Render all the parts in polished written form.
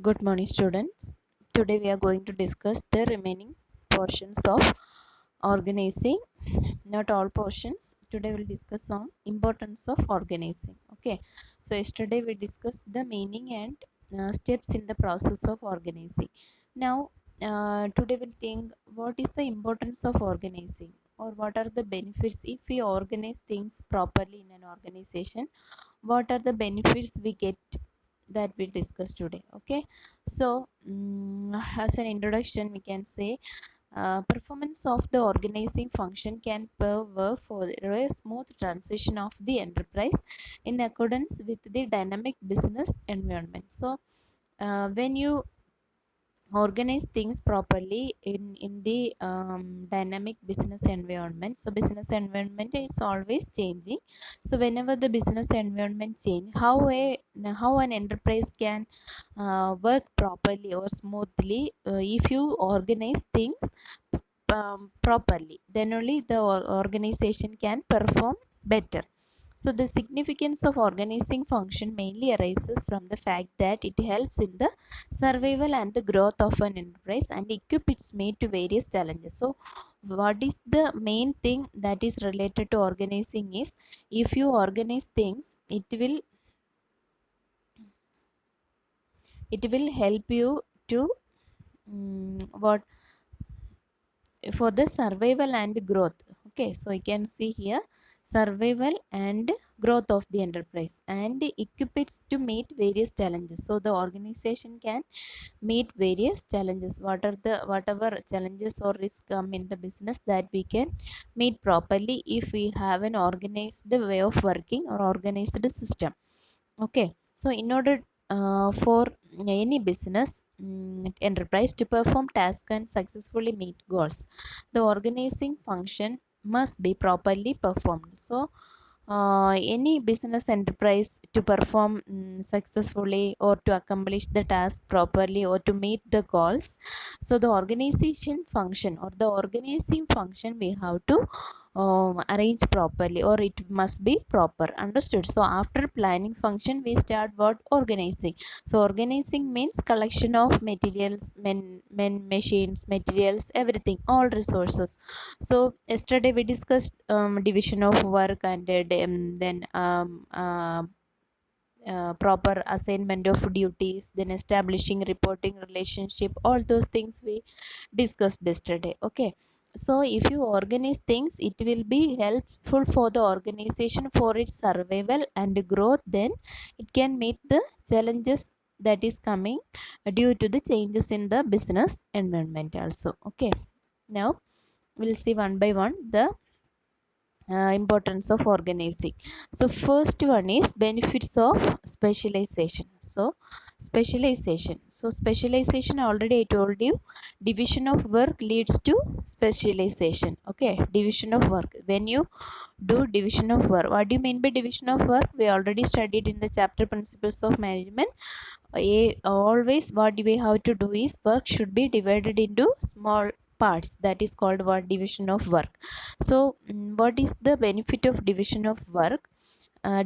Good morning, students. Today we are going to discuss the remaining portions of organizing. Not all portions. Today we'll discuss on importance of organizing. Okay. So yesterday we discussed the meaning and steps in the process of organizing. Now today we'll think what is the importance of organizing, or what are the benefits if we organize things properly in an organization. What are the benefits we get, that we discuss today. Okay, so as an introduction we can say performance of the organizing function can pave for a smooth transition of the enterprise in accordance with the dynamic business environment. So when you organize things properly in the dynamic business environment, so business environment is always changing. So whenever the business environment change, how an enterprise can work properly or smoothly, if you organize things properly, then only the organization can perform better. So the significance of organizing function mainly arises from the fact that it helps in the survival and the growth of an enterprise and equip its mate to various challenges. So what is the main thing that is related to organizing is, if you organize things, it will help you to what for the survival and growth. Okay, so you can see here survival and growth of the enterprise and equip it to meet various challenges. So the organization can meet various challenges. Whatever challenges or risks come in the business, that we can meet properly if we have an organized way of working or organized system. Okay, so in order for any business enterprise to perform tasks and successfully meet goals, the organizing function must be properly performed. So any business enterprise to perform successfully or to accomplish the task properly or to meet the goals, so the organization function or the organizing function we have to arrange properly, or it must be proper. Understood? So after planning function we start what? Organizing. So organizing means collection of materials, machines, materials, everything, all resources. So yesterday we discussed division of work and then proper assignment of duties, then establishing reporting relationship, all those things we discussed yesterday. Okay, so if you organize things, it will be helpful for the organization for its survival and growth. Then it can meet the challenges that is coming due to the changes in the business environment also. Okay, now we'll see one by one the importance of organizing. So first one is benefits of specialization. So specialization already I told you, division of work leads to specialization. Okay, division of work. When you do division of work, what do you mean by division of work? We already studied in the chapter principles of management. Always what we have to do is, work should be divided into small parts. That is called what? Division of work. So what is the benefit of division of work?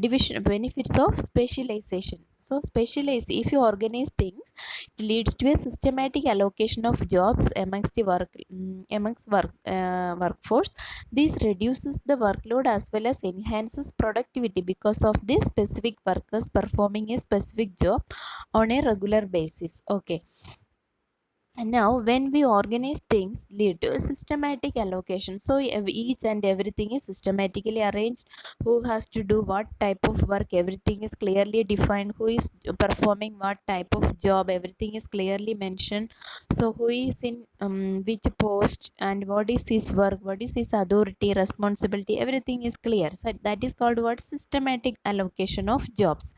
Division benefits of specialization. So specialize, if you organize things, it leads to a systematic allocation of jobs amongst the workforce. This reduces the workload as well as enhances productivity because of the specific workers performing a specific job on a regular basis. Okay, and now when we organize things lead to a systematic allocation. So each and everything is systematically arranged. Who has to do what type of work, everything is clearly defined. Who is performing what type of job, everything is clearly mentioned. So who is in which post and what is his work, what is his authority, responsibility, everything is clear. So that is called what? Systematic allocation of jobs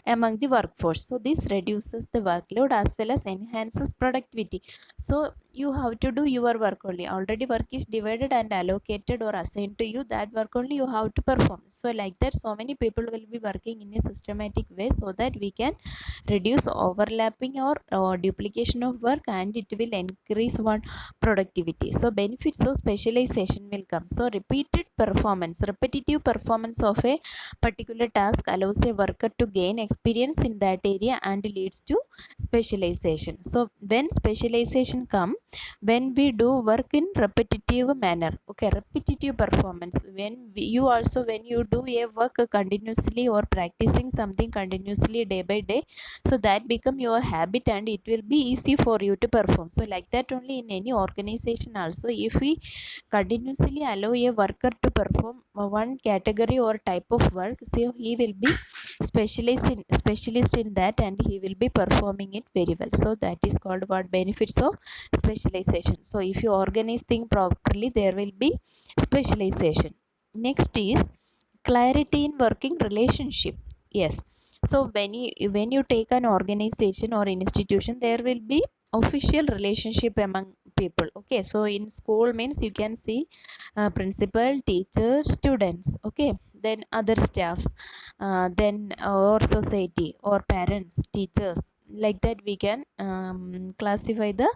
among the workforce. So this reduces the workload as well as enhances productivity. So you have to do your work only. Already work is divided and allocated or assigned to you, that work only you have to perform. So like that, so many people will be working in a systematic way, so that we can reduce overlapping or duplication of work, and it will increase one productivity. So benefits of specialization will come. So repetitive performance of a particular task allows a worker to gain experience in that area and leads to specialization. So when specialization come, when we do work in repetitive manner, okay, repetitive performance, when you also when you do a work continuously or practicing something continuously day by day, so that become your habit and it will be easy for you to perform. So like that only in any organization also, if we continuously allow a worker to perform one category or type of work, so he will be specialist in that and he will be performing it very well. So that is called what benefits of specialization. So if you organize things properly, there will be specialization. Next is clarity in working relationship. Yes, so when you take an organization or institution, there will be official relationship among people. Okay, so in school means you can see principal, teacher, students, okay, then other staffs, then or society or parents, teachers, like that we can classify the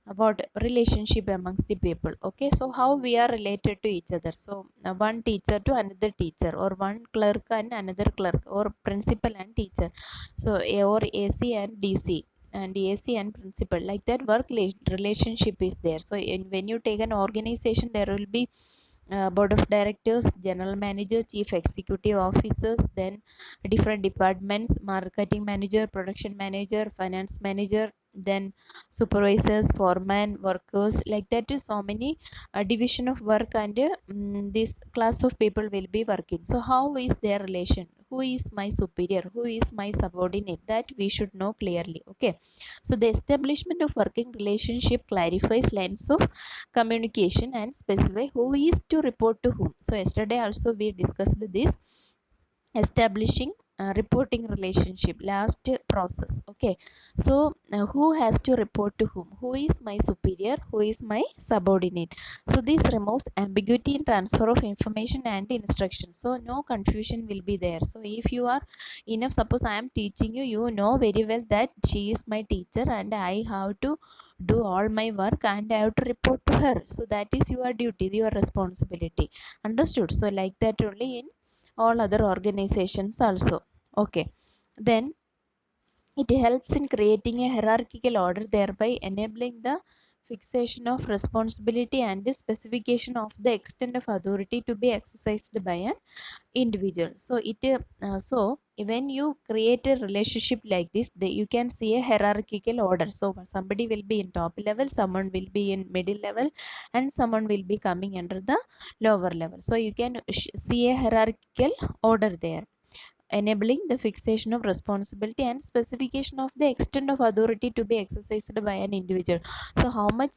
about relationship amongst the people. Okay, so how we are related to each other. So one teacher to another teacher, or one clerk and another clerk, or principal and teacher, so or AC and DC, and AC and principal, like that work relationship is there. So when you take an organization, there will be board of directors, general manager, chief executive officers, then different departments, marketing manager, production manager, finance manager, then supervisors, foreman, workers, like that is so many division of work, and this class of people will be working. So how is their relation, who is my superior, who is my subordinate, that we should know clearly. Okay, so the establishment of working relationship clarifies lines of communication and specify who is to report to whom. So yesterday also we discussed this, establishing reporting relationship, last process. Okay, so who has to report to whom, who is my superior, who is my subordinate. So this removes ambiguity in transfer of information and instructions, so no confusion will be there. So if you are enough, suppose I am teaching you, you know very well that she is my teacher and I have to do all my work and I have to report to her. So that is your duty, your responsibility. Understood? So like that only in all other organizations also. Okay, then it helps in creating a hierarchical order, thereby enabling the fixation of responsibility and the specification of the extent of authority to be exercised by an individual. So so when you create a relationship like this, you can see a hierarchical order. So somebody will be in top level, someone will be in middle level, and someone will be coming under the lower level. So you can see a hierarchical order there, enabling the fixation of responsibility and specification of the extent of authority to be exercised by an individual. So how much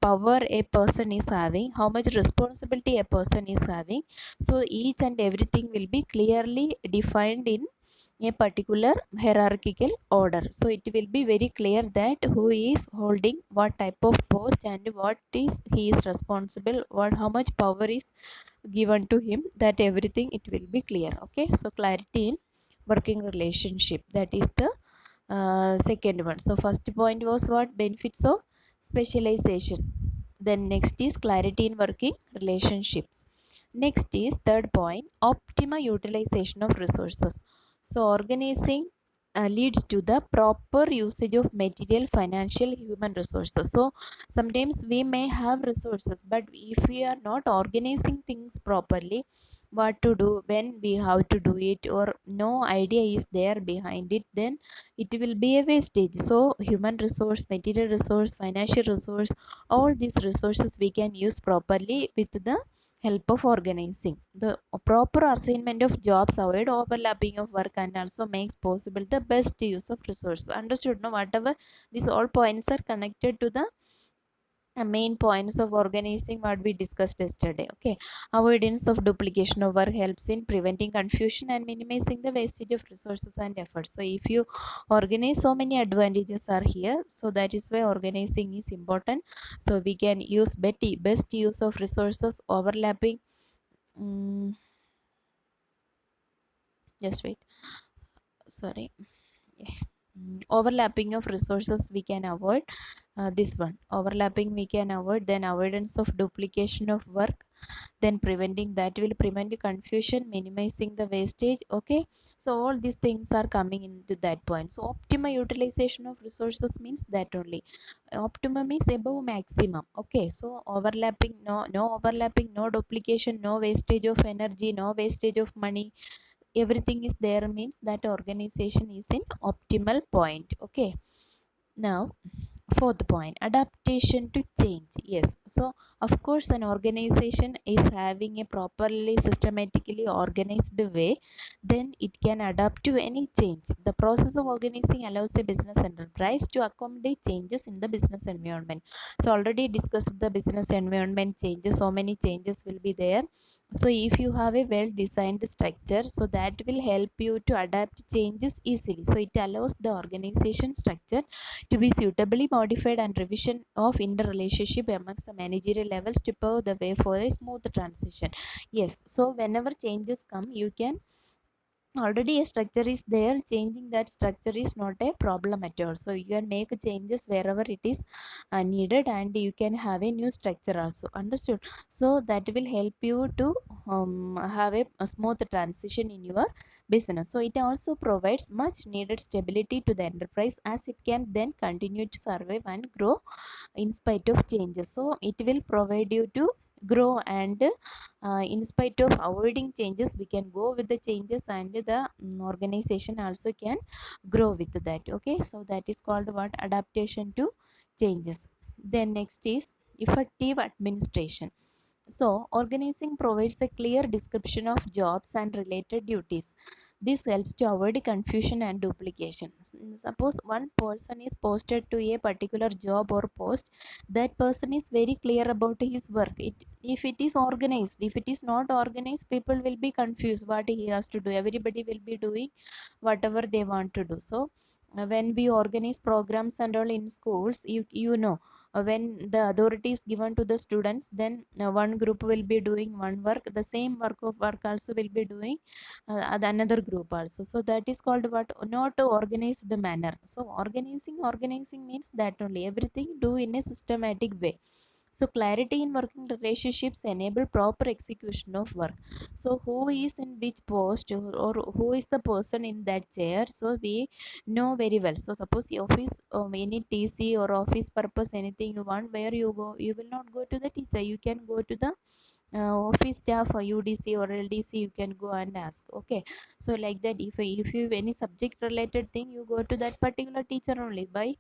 power a person is having, how much responsibility a person is having, so each and everything will be clearly defined in a particular hierarchical order. So it will be very clear that who is holding what type of post and what is he is responsible, what how much power is given to him, that everything it will be clear. Okay, so clarity in working relationship, that is the second one. So first point was what benefits of specialization, then next is clarity in working relationships, next is third point, optimal utilization of resources. So organizing leads to the proper usage of material, financial, human resources. So sometimes we may have resources, but if we are not organizing things properly, what to do, when we have to do it, or no idea is there behind it, then it will be a wastage. So human resource, material resource, financial resource, all these resources we can use properly with the help of organizing. The proper assignment of jobs avoid overlapping of work and also makes possible the best use of resources. Understood? No, whatever these all points are connected to the main points of organizing what we discussed yesterday. Okay, avoidance of duplication of work helps in preventing confusion and minimizing the wastage of resources and effort. So if you organize, so many advantages are here, so that is why organizing is important. So we can use best use of resources, overlapping, just wait, sorry. Overlapping of resources we can avoid, this one overlapping we can avoid, then avoidance of duplication of work, then preventing that will prevent confusion, minimizing the wastage. Okay, so all these things are coming into that point. So optimal utilization of resources means that only. Optimum is above maximum. Okay, so overlapping, no overlapping, no duplication, no wastage of energy, no wastage of money, everything is there means that organization is in optimal point. Okay, now fourth point, adaptation to change. Yes, so of course an organization is having a properly systematically organized way, then it can adapt to any change. The process of organizing allows a business enterprise to accommodate changes in the business environment. So already discussed the business environment changes, so many changes will be there. So if you have a well designed structure, so that will help you to adapt changes easily. So it allows the organization structure to be suitably modified, and revision of interrelationship amongst the managerial levels to pave the way for a smooth transition. Yes, so whenever changes come, you can, already a structure is there, changing that structure is not a problem at all. So you can make changes wherever it is needed, and you can have a new structure also. Understood? So that will help you to have a smooth transition in your business. So it also provides much needed stability to the enterprise, as it can then continue to survive and grow in spite of changes. So it will provide you to grow, and in spite of avoiding changes, we can go with the changes, and the organization also can grow with that. Okay, so that is called what? Adaptation to changes. Then next is effective administration. So, organizing provides a clear description of jobs and related duties. This helps to avoid confusion and duplication. Suppose one person is posted to a particular job or post, that person is very clear about his work. If it is organized, if it is not organized, people will be confused what he has to do. Everybody will be doing whatever they want to do. So, when we organize programs and all in schools, you know, when the authority is given to the students, then one group will be doing one work, the same work also will be doing another group also. So that is called what? Not to organize the manner. So organizing means that only, everything do in a systematic way. So clarity in working relationships enable proper execution of work. So who is in which post, or who is the person in that chair, so we know very well. So suppose the office, any TC or office purpose, anything you want, where you go, you will not go to the teacher, you can go to the office staff or UDC or LDC, you can go and ask. Okay, so like that, if you have any subject related thing, you go to that particular teacher only. By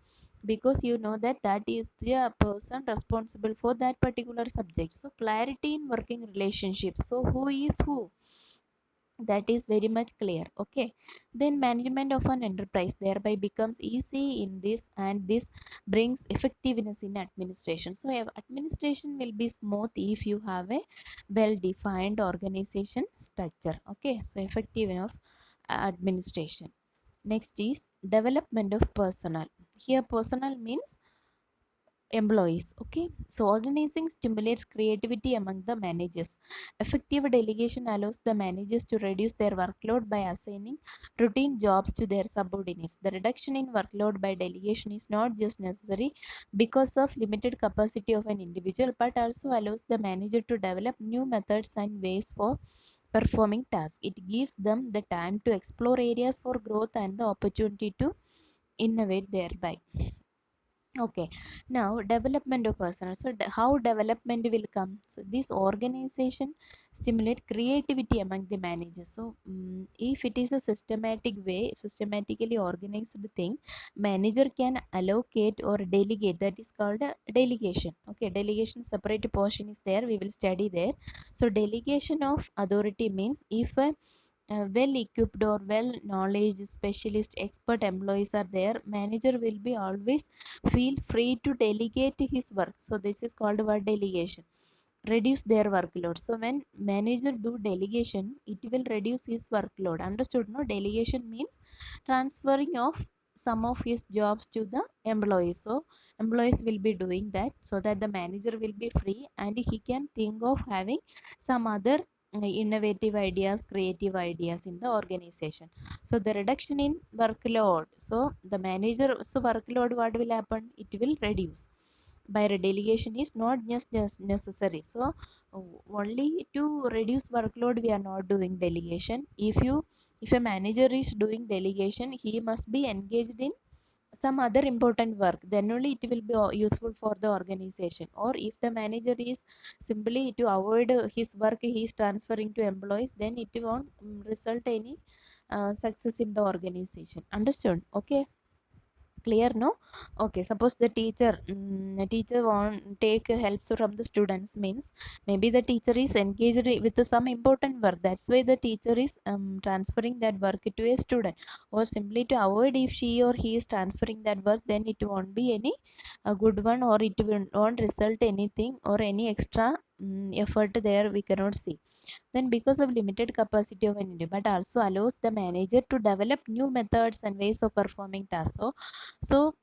because you know that that is the person responsible for that particular subject. So clarity in working relationships, so who is who, that is very much clear. Okay, then management of an enterprise thereby becomes easy in this, and this brings effectiveness in administration. So administration will be smooth if you have a well defined organization structure. Okay, so effective enough administration. Next is development of personnel. Here personnel means employees. Okay, so organizing stimulates creativity among the managers. Effective delegation allows the managers to reduce their workload by assigning routine jobs to their subordinates. The reduction in workload by delegation is not just necessary because of limited capacity of an individual, but also allows the manager to develop new methods and ways for performing tasks. It gives them the time to explore areas for growth and the opportunity to innovate thereby. Okay, now development of personnel. So how development will come? So this organization stimulate creativity among the managers. So if it is a systematic way, systematically organized thing, manager can allocate or delegate. That is called a delegation. Okay, delegation separate portion is there. We will study there. So delegation of authority means if a well equipped or well knowledge specialist expert employees are there, manager will be always feel free to delegate his work. So this is called what? Delegation. Reduce their workload. So when manager do delegation, it will reduce his workload. Understood? No, delegation means transferring of some of his jobs to the employees. So employees will be doing that, so that the manager will be free and he can think of having some other innovative ideas, creative ideas in the organization. So the reduction in workload, so the manager's workload, what will happen? It will reduce. by delegation is not just necessary. So only to reduce workload we are not doing delegation. If a manager is doing delegation, he must be engaged in some other important work, then only it will be useful for the organization. Or if the manager is simply to avoid his work he is transferring to employees, then it won't result any success in the organization. Understood? Okay, clear? No? Okay, suppose the teacher want take helps from the students, means maybe the teacher is engaged with some important work, that's why the teacher is transferring that work to a student. Or simply to avoid, if she or he is transferring that work, then it won't be any a good one, or it won't result anything or any extra effort there we cannot see. Then because of limited capacity of an individual, but also allows the manager to develop new methods and ways of performing tasks. So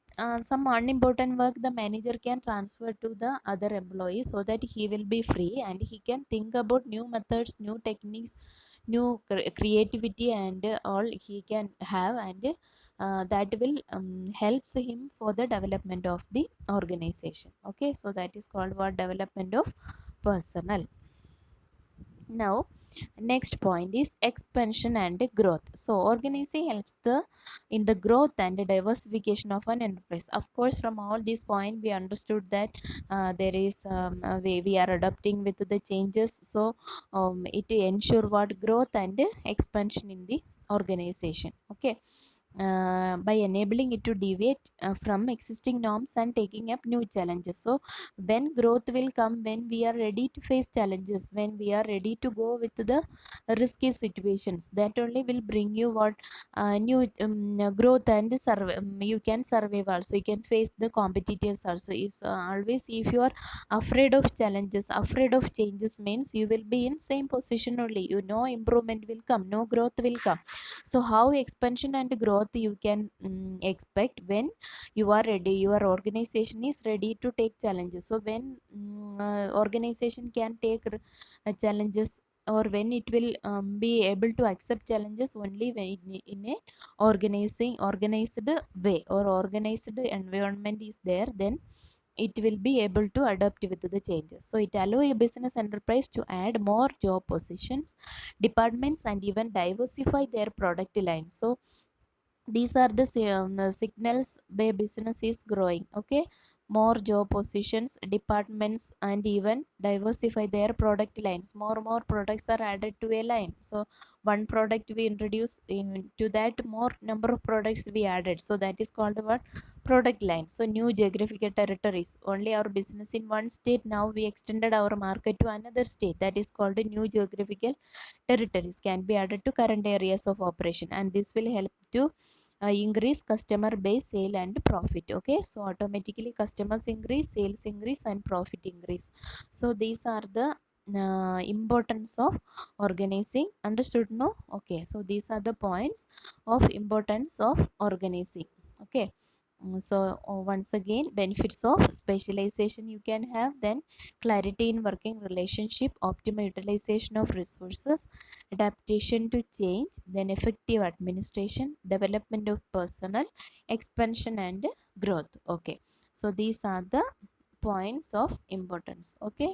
some unimportant work the manager can transfer to the other employee, so that he will be free and he can think about new methods, new techniques, new creativity, and all he can have, and that will helps him for the development of the organization. Okay, so that is called what? Development of personnel. Now, next point is expansion and growth. So, organizing helps in the growth and the diversification of an enterprise. Of course, from all these points, we understood that there is we are adapting with the changes. So, it ensure what? Growth and expansion in the organization. Okay, by enabling it to deviate from existing norms and taking up new challenges. So when growth will come, when we are ready to face challenges, when we are ready to go with the risky situations, that only will bring you what? New growth and you can survive also, you can face the competitors also. If always if you are afraid of challenges, afraid of changes, means you will be in same position only, you know, improvement will come, no growth will come. So how expansion and growth you can expect? When you are ready, your organization is ready to take challenges. So when organization can take challenges, or when it will be able to accept challenges, only when in a organized way or organized environment is there, then it will be able to adapt with the changes. So it allow a business enterprise to add more job positions, departments, and even diversify their product line. So these are the signals where business is growing. Okay, more job positions, departments, and even diversify their product lines. More products are added to a line. So one product we introduce, into that more number of products we added, so that is called what? Product line. So new geographical territories, only our business in one state, now we extended our market to another state, that is called a new geographical territories can be added to current areas of operation, and this will help to increase customer base, sale, and profit. Okay, so automatically customers increase, sales increase, and profit increase. So these are the importance of organizing. Understood? No? Okay, so these are the points of importance of organizing. Okay. So once again, benefits of specialization you can have, then clarity in working relationship, optimal utilization of resources, adaptation to change, then effective administration, development of personnel, expansion, and growth. Okay, so these are the points of importance. Okay,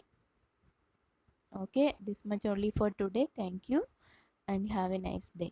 okay, this much only for today. Thank you and have a nice day.